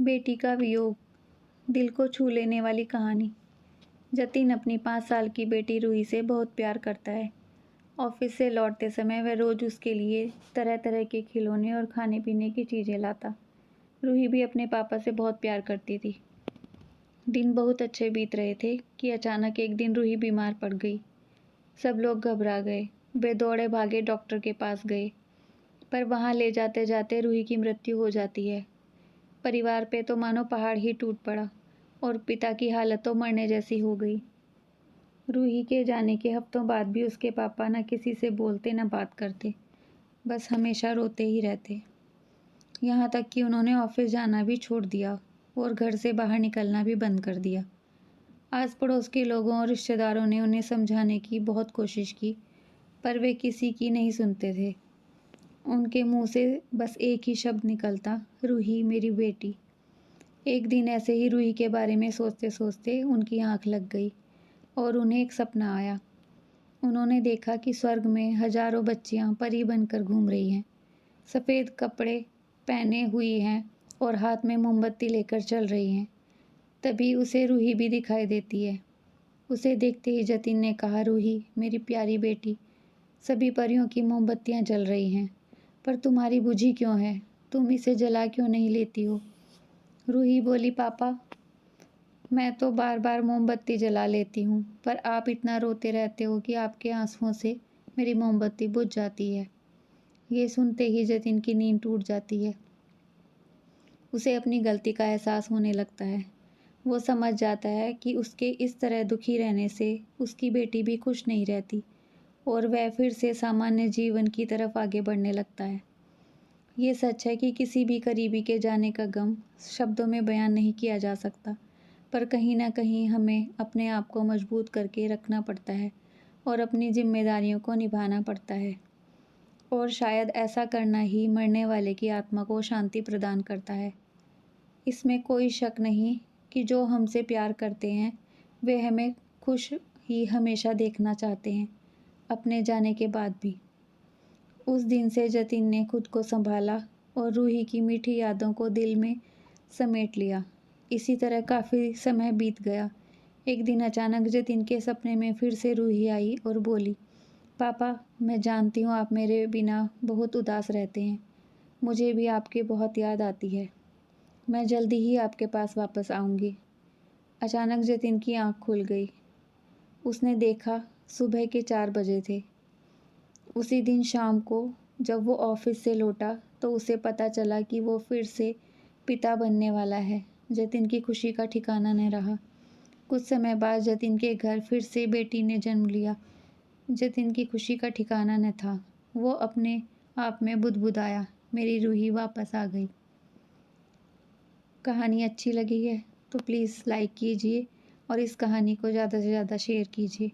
बेटी का वियोग, दिल को छू लेने वाली कहानी। जतिन अपनी 5 साल की बेटी रूही से बहुत प्यार करता है। ऑफिस से लौटते समय वह रोज़ उसके लिए तरह तरह के खिलौने और खाने पीने की चीज़ें लाता। रूही भी अपने पापा से बहुत प्यार करती थी। दिन बहुत अच्छे बीत रहे थे कि अचानक एक दिन रूही बीमार पड़ गई। सब लोग घबरा गए। वे दौड़े भागे डॉक्टर के पास गए, पर वहाँ ले जाते जाते रूही की मृत्यु हो जाती है। परिवार पे तो मानो पहाड़ ही टूट पड़ा और पिता की हालत तो मरने जैसी हो गई। रूही के जाने के हफ्तों बाद भी उसके पापा न किसी से बोलते न बात करते, बस हमेशा रोते ही रहते। यहाँ तक कि उन्होंने ऑफिस जाना भी छोड़ दिया और घर से बाहर निकलना भी बंद कर दिया। आस पड़ोस के लोगों और रिश्तेदारों ने उन्हें समझाने की बहुत कोशिश की, पर वे किसी की नहीं सुनते थे। उनके मुंह से बस एक ही शब्द निकलता, रूही मेरी बेटी। एक दिन ऐसे ही रूही के बारे में सोचते सोचते उनकी आंख लग गई और उन्हें एक सपना आया। उन्होंने देखा कि स्वर्ग में हजारों बच्चियां परी बनकर घूम रही हैं, सफ़ेद कपड़े पहने हुई हैं और हाथ में मोमबत्ती लेकर चल रही हैं। तभी उसे रूही भी दिखाई देती है। उसे देखते ही जतिन ने कहा, रूही मेरी प्यारी बेटी, सभी परियों की मोमबत्तियां जल रही हैं, पर तुम्हारी बुझी क्यों है? तुम इसे जला क्यों नहीं लेती हो? रूही बोली, पापा मैं तो बार बार मोमबत्ती जला लेती हूँ, पर आप इतना रोते रहते हो कि आपके आंसुओं से मेरी मोमबत्ती बुझ जाती है। ये सुनते ही जतिन की नींद टूट जाती है। उसे अपनी गलती का एहसास होने लगता है। वो समझ जाता है कि उसके इस तरह दुखी रहने से उसकी बेटी भी खुश नहीं रहती और वह फिर से सामान्य जीवन की तरफ आगे बढ़ने लगता है। ये सच है कि किसी भी करीबी के जाने का गम शब्दों में बयान नहीं किया जा सकता, पर कहीं ना कहीं हमें अपने आप को मजबूत करके रखना पड़ता है और अपनी जिम्मेदारियों को निभाना पड़ता है। और शायद ऐसा करना ही मरने वाले की आत्मा को शांति प्रदान करता है। इसमें कोई शक नहीं कि जो हमसे प्यार करते हैं वे हमें खुश ही हमेशा देखना चाहते हैं, अपने जाने के बाद भी। उस दिन से जतिन ने खुद को संभाला और रूही की मीठी यादों को दिल में समेट लिया। इसी तरह काफ़ी समय बीत गया। एक दिन अचानक जतिन के सपने में फिर से रूही आई और बोली, पापा मैं जानती हूँ आप मेरे बिना बहुत उदास रहते हैं। मुझे भी आपकी बहुत याद आती है। मैं जल्दी ही आपके पास वापस आऊँगी। अचानक जतिन की आँख खुल गई। उसने देखा सुबह के 4 बजे थे। उसी दिन शाम को जब वो ऑफिस से लौटा तो उसे पता चला कि वो फिर से पिता बनने वाला है। जतिन की खुशी का ठिकाना न रहा। कुछ समय बाद जतिन के घर फिर से बेटी ने जन्म लिया। जतिन की खुशी का ठिकाना न था। वो अपने आप में बुदबुदाया, मेरी रूही वापस आ गई। कहानी अच्छी लगी है तो प्लीज़ लाइक कीजिए और इस कहानी को ज़्यादा से ज़्यादा शेयर कीजिए।